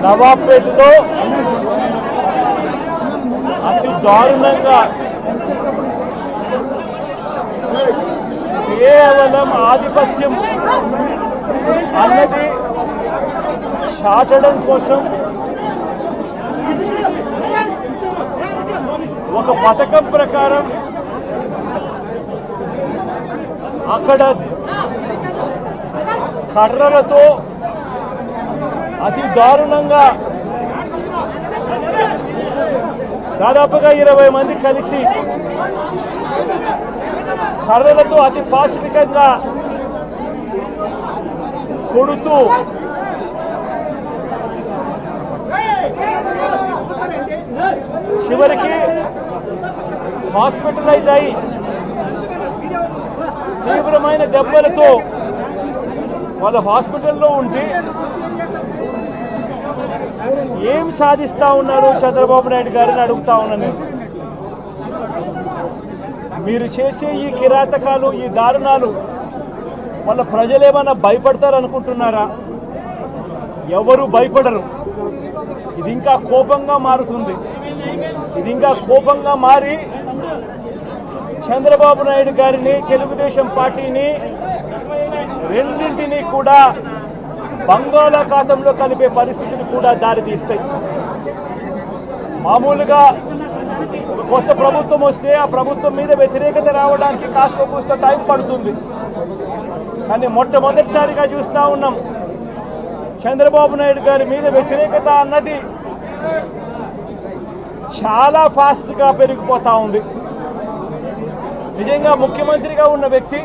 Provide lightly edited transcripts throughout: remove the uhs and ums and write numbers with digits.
నవాబ్పేటలో అతి దారుణంగా కేవలం ఆధిపత్యం అన్నది చాటడం కోసం ఒక పథకం ప్రకారం అక్కడ కర్రలతో అతి దారుణంగా దాదాపుగా 20 మంది కలిసి కర్రలతో అతి పాశవికంగా కొడుతూ చివరికి హాస్పిటలైజ్ అయి తీవ్రమైన దెబ్బలతో వాళ్ళు హాస్పిటల్లో ఉంటే ఏం సాధిస్తా ఉన్నారు చంద్రబాబు నాయుడు గారిని అడుగుతా ఉన్నాను. మీరు చేసే ఈ కిరాతకాలు, ఈ దారుణాలు వాళ్ళ ప్రజలేమన్నా భయపడతారనుకుంటున్నారా? ఎవరు భయపడరు. ఇది ఇంకా కోపంగా మారుతుంది. ఇది ఇంకా కోపంగా మారి చంద్రబాబు నాయుడు గారిని, తెలుగుదేశం పార్టీని రెండింటినీ కూడా బంగాళాఖాతంలో కలిపే పరిస్థితులు కూడా దారితీస్తాయి. మామూలుగా కొత్త ప్రభుత్వం వస్తే ఆ ప్రభుత్వం మీద వ్యతిరేకత రావడానికి కాస్త కూస్త టైం పడుతుంది. కానీ మొట్టమొదటిసారిగా చూస్తూ ఉన్నాం చంద్రబాబు నాయుడు గారి మీద వ్యతిరేకత అన్నది చాలా ఫాస్ట్గా పెరిగిపోతూ ఉంది. నిజంగా ముఖ్యమంత్రిగా ఉన్న వ్యక్తి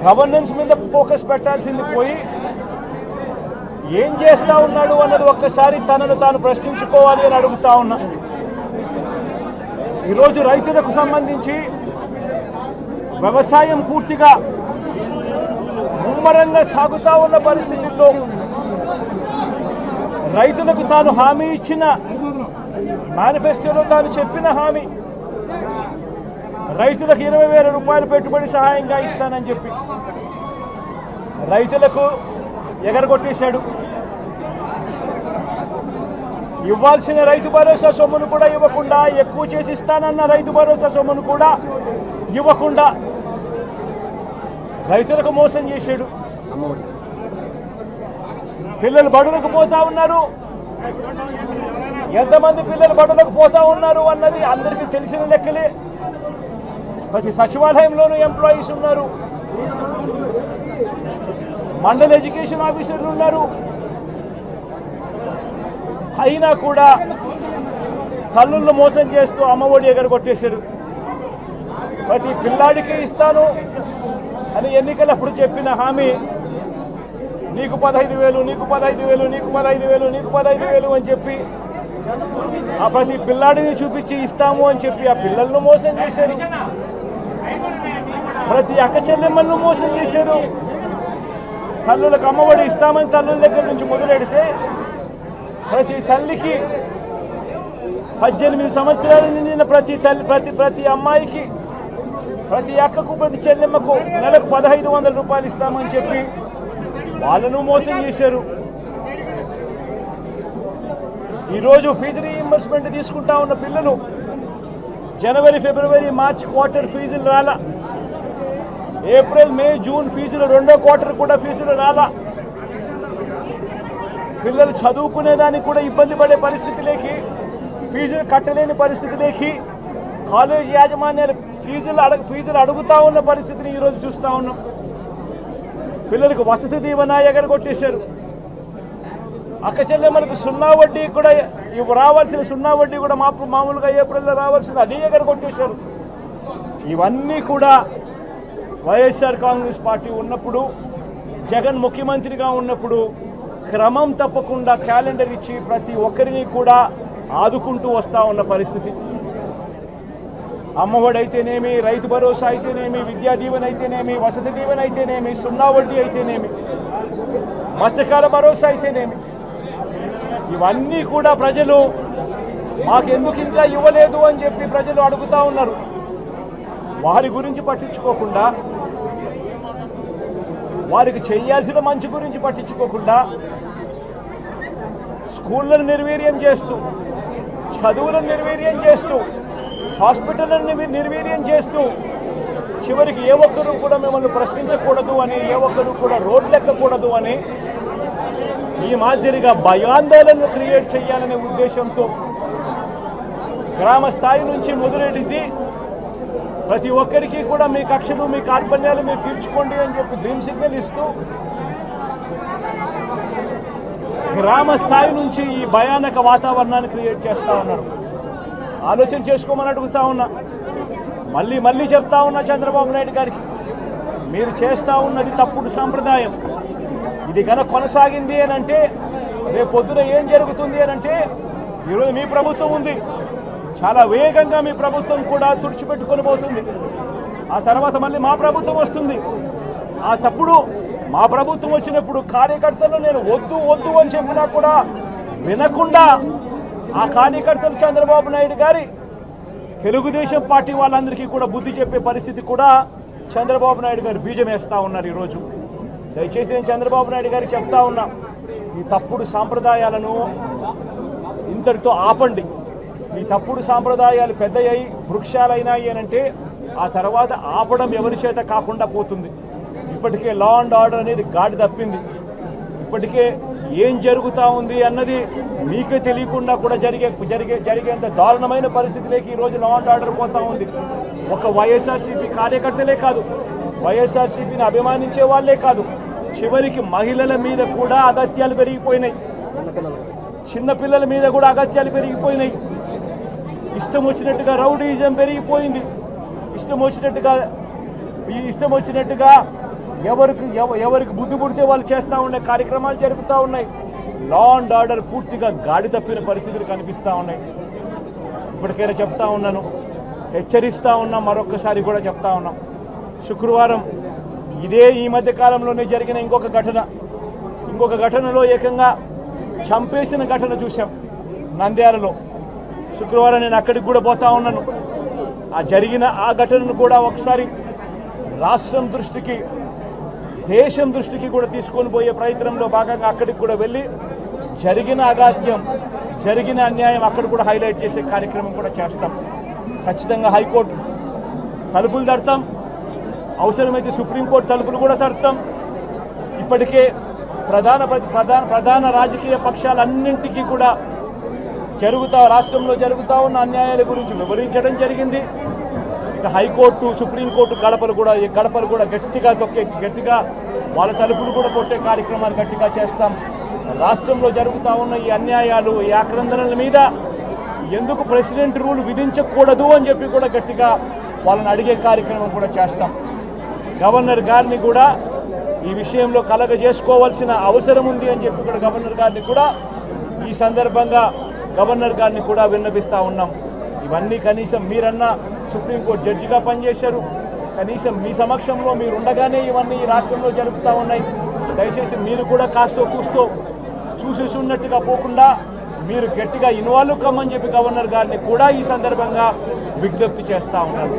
గవర్నెన్స్ మీద ఫోకస్ పెట్టాల్సింది పోయి ఏం చేస్తూ ఉన్నాడు అన్నది ఒక్కసారి తనను తాను ప్రశ్నించుకోవాలి అని అడుగుతా ఉన్నా. ఈరోజు రైతులకు సంబంధించి వ్యవసాయం పూర్తిగా ముమ్మరంగా సాగుతూ ఉన్న పరిస్థితుల్లో రైతులకు తాను హామీ ఇచ్చిన మేనిఫెస్టోలో తాను చెప్పిన హామీ రైతులకు 20,000 రూపాయలు పెట్టుబడి సహాయంగా ఇస్తానని చెప్పి రైతులకు ఎగరగొట్టేశాడు. ఇవ్వాల్సిన రైతు భరోసా సొమ్మును కూడా ఇవ్వకుండా, ఎక్కువ చేసి ఇస్తానన్న రైతు భరోసా సొమ్మును కూడా ఇవ్వకుండా రైతులకు మోసం చేశాడు. పిల్లలు బడులకు పోతా ఉన్నారు. ఎంతమంది పిల్లలు బడులకు పోతా ఉన్నారు అన్నది అందరికీ తెలిసిన లెక్కలే. ప్రతి సచివాలయంలోనూ ఎంప్లాయీస్ ఉన్నారు, మండల ఎడ్యుకేషన్ ఆఫీసర్లు ఉన్నారు. అయినా కూడా తల్లుళ్ళు మోసం చేస్తూ అమ్మఒడి ఎగరగొట్టేశారు. ప్రతి పిల్లాడికి ఇస్తాను అని ఎన్నికలప్పుడు చెప్పిన హామీ నీకు 15,000, నీకు 15,000, నీకు 15,000, నీకు 15,000 అని చెప్పి ఆ ప్రతి పిల్లాడిని చూపించి ఇస్తాము అని చెప్పి ఆ పిల్లలను మోసం చేశారు. ప్రతి అక్క చెల్లెమ్మలను మోసం చేశారు. తల్లులకు అమ్మఒడి ఇస్తామని తల్లుల దగ్గర నుంచి మొదలెడితే ప్రతి తల్లికి 18 సంవత్సరాలు నిండిన ప్రతి అమ్మాయికి, ప్రతి అక్కకు, ప్రతి చెల్లెమ్మకు నెలకు 1,500 రూపాయలు ఇస్తామని చెప్పి వాళ్ళను మోసం చేశారు. ఈరోజు ఫీజు రీయింబర్స్మెంట్ తీసుకుంటా ఉన్న పిల్లలు జనవరి, ఫిబ్రవరి, మార్చి క్వార్టర్ ఫీజులు రాలా. ఏప్రిల్, మే, జూన్ ఫీజులు, 2వ క్వార్టర్ కూడా ఫీజులు రాలా. పిల్లలు చదువుకునేదానికి కూడా ఇబ్బంది పడే పరిస్థితిలోకి, ఫీజులు కట్టలేని పరిస్థితిలోకి కాలేజ్ యాజమాన్యాలు ఫీజులు అడుగుతా ఉన్న పరిస్థితిని ఈరోజు చూస్తూ ఉన్నాం. పిల్లలకు వసతి దీవెన ఎగరగొట్టేశారు. అక్క చెల్లెమ్మలకు 0 వడ్డీ కూడా రావాల్సిన 0 వడ్డీ కూడా మామూలుగా ఏప్రిల్లో రావాల్సింది అది ఎగరగొట్టేశారు. ఇవన్నీ కూడా వైఎస్ఆర్ కాంగ్రెస్ పార్టీ ఉన్నప్పుడు, జగన్ ముఖ్యమంత్రిగా ఉన్నప్పుడు క్రమం తప్పకుండా క్యాలెండర్ ఇచ్చి ప్రతి ఒక్కరిని కూడా ఆదుకుంటూ వస్తూ ఉన్న పరిస్థితి. అమ్మఒడి అయితేనేమి, రైతు భరోసా అయితేనేమి, విద్యా దీవెన అయితేనేమి, వసతి దీవెన అయితేనేమి, 0 వడ్డీ అయితేనేమి, మత్స్యకాల భరోసా అయితేనేమి, ఇవన్నీ కూడా ప్రజలు మాకెందుకు ఇంకా ఇవ్వలేదు అని చెప్పి ప్రజలు అడుగుతూ ఉన్నారు. వారి గురించి పట్టించుకోకుండా, వారికి చేయాల్సిన మంచి గురించి పట్టించుకోకుండా స్కూళ్ళను నిర్వీర్యం చేస్తూ, చదువులను నిర్వీర్యం చేస్తూ, హాస్పిటళ్లను నిర్వీర్యం చేస్తూ, చివరికి ఏ ఒక్కరూ కూడా మిమ్మల్ని ప్రశ్నించకూడదు అని, ఏ ఒక్కరూ కూడా రోడ్లెక్కకూడదు అని ఈ మాదిరిగా భయాందోళనను క్రియేట్ చేయాలనే ఉద్దేశంతో గ్రామ స్థాయి నుంచి మొదలెడితే ప్రతి ఒక్కరికి కూడా మీ కక్షలు, మీ కార్పణ్యాలు మీరు తీర్చుకోండి అని చెప్పి గ్రీన్ సిగ్నల్ ఇస్తూ గ్రామ స్థాయి నుంచి ఈ భయానక వాతావరణాన్ని క్రియేట్ చేస్తూ ఉన్నారు. ఆలోచన చేసుకోమని అడుగుతా ఉన్నా. మళ్ళీ చెప్తా ఉన్నా చంద్రబాబు నాయుడు గారికి, మీరు చేస్తూ ఉన్నది తప్పుడు సాంప్రదాయం. ఇది కనుక కొనసాగింది అని అంటే రేపు పొద్దున ఏం జరుగుతుంది అని అంటే, ఈరోజు మీ ప్రభుత్వం ఉంది, చాలా వేగంగా మీ ప్రభుత్వం కూడా తుడిచిపెట్టుకొని పోతుంది. ఆ తర్వాత మళ్ళీ మా ప్రభుత్వం వస్తుంది. ఆ తప్పుడు మా ప్రభుత్వం వచ్చినప్పుడు కార్యకర్తలు నేను వద్దు అని చెప్పినా కూడా వినకుండా ఆ కార్యకర్తలు చంద్రబాబు నాయుడు గారి తెలుగుదేశం పార్టీ వాళ్ళందరికీ కూడా బుద్ధి చెప్పే పరిస్థితి కూడా చంద్రబాబు నాయుడు గారు బీజం వేస్తూ ఉన్నారు ఈరోజు. దయచేసి నేను చంద్రబాబు నాయుడు గారికి చెప్తా ఉన్నా, ఈ తప్పుడు సాంప్రదాయాలను ఇంతటితో ఆపండి. ఈ తప్పుడు సాంప్రదాయాలు పెద్దయ్యాయి, వృక్షాలైనాయి అనంటే ఆ తర్వాత ఆపడం ఎవరి చేత కాకుండా పోతుంది. ఇప్పటికే లా అండ్ ఆర్డర్ అనేది గాడి తప్పింది. ఇప్పటికే ఏం జరుగుతూ ఉంది అన్నది మీకే తెలియకుండా కూడా జరిగేంత దారుణమైన పరిస్థితిలోకి ఈరోజు లా అండ్ ఆర్డర్ పోతూ ఉంది. ఒక వైఎస్ఆర్సీపీ కార్యకర్తలే కాదు, వైఎస్ఆర్సీపీని అభిమానించే వాళ్ళే కాదు, చివరికి మహిళల మీద కూడా అగత్యాలు పెరిగిపోయినాయి, చిన్నపిల్లల మీద కూడా అగత్యాలు పెరిగిపోయినాయి. ఇష్టం వచ్చినట్టుగా రౌడీజం పెరిగిపోయింది. ఇష్టం వచ్చినట్టుగా ఎవరికి బుద్ధి పుడితే వాళ్ళు చేస్తూ ఉండే కార్యక్రమాలు జరుగుతూ ఉన్నాయి. లా అండ్ ఆర్డర్ పూర్తిగా గాడి తప్పిన పరిస్థితులు కనిపిస్తూ ఉన్నాయి. ఇప్పటికైనా చెప్తా ఉన్నాను, హెచ్చరిస్తూ ఉన్నాం, మరొక్కసారి కూడా చెప్తా ఉన్నాం. శుక్రవారం ఈ మధ్య కాలంలోనే జరిగిన ఇంకొక ఘటనలో ఏకంగా చంపేసిన ఘటన చూసాం నంద్యాలలో. శుక్రవారం నేను అక్కడికి కూడా పోతా ఉన్నాను. ఆ ఘటనను కూడా ఒకసారి రాష్ట్రం దృష్టికి, దేశం దృష్టికి కూడా తీసుకొని పోయే ప్రయత్నంలో భాగంగా అక్కడికి కూడా వెళ్ళి జరిగిన అగాత్యం, జరిగిన అన్యాయం అక్కడ కూడా హైలైట్ చేసే కార్యక్రమం కూడా చేస్తాం. ఖచ్చితంగా హైకోర్టు తలుపులు తడతాం, అవసరమైతే సుప్రీంకోర్టు తలుపులు కూడా తడతాం. ఇప్పటికే ప్రధాన రాజకీయ పక్షాలన్నింటికీ కూడా రాష్ట్రంలో జరుగుతూ ఉన్న అన్యాయాల గురించి వివరించడం జరిగింది. ఇక హైకోర్టు, సుప్రీంకోర్టు గడపలు కూడా గట్టిగా వాళ్ళ తలుపులు కూడా కొట్టే కార్యక్రమాన్ని గట్టిగా చేస్తాం. రాష్ట్రంలో జరుగుతూ ఉన్న ఈ అన్యాయాలు, ఈ ఆక్రందనల మీద ఎందుకు ప్రెసిడెంట్ రూల్ విధించకూడదు అని చెప్పి కూడా గట్టిగా వాళ్ళని అడిగే కార్యక్రమం కూడా చేస్తాం. గవర్నర్ గారిని కూడా ఈ విషయంలో కలగజేసుకోవాల్సిన అవసరం ఉంది అని చెప్పి కూడా గవర్నర్ గారిని కూడా ఈ సందర్భంగా విన్నపిస్తూ ఉన్నాం. ఇవన్నీ కనీసం మీరన్నా సుప్రీంకోర్టు జడ్జిగా పనిచేశారు, కనీసం మీ సమక్షంలో మీరు ఉండగానే ఇవన్నీ ఈ రాష్ట్రంలో జరుగుతూ ఉన్నాయి. దయచేసి మీరు కూడా కాస్తో కూస్తో చూసేసి ఉన్నట్టుగా పోకుండా మీరు గట్టిగా ఇన్వాల్వ్ కమ్మని చెప్పి గవర్నర్ గారిని కూడా ఈ సందర్భంగా విజ్ఞప్తి చేస్తూ ఉన్నారు.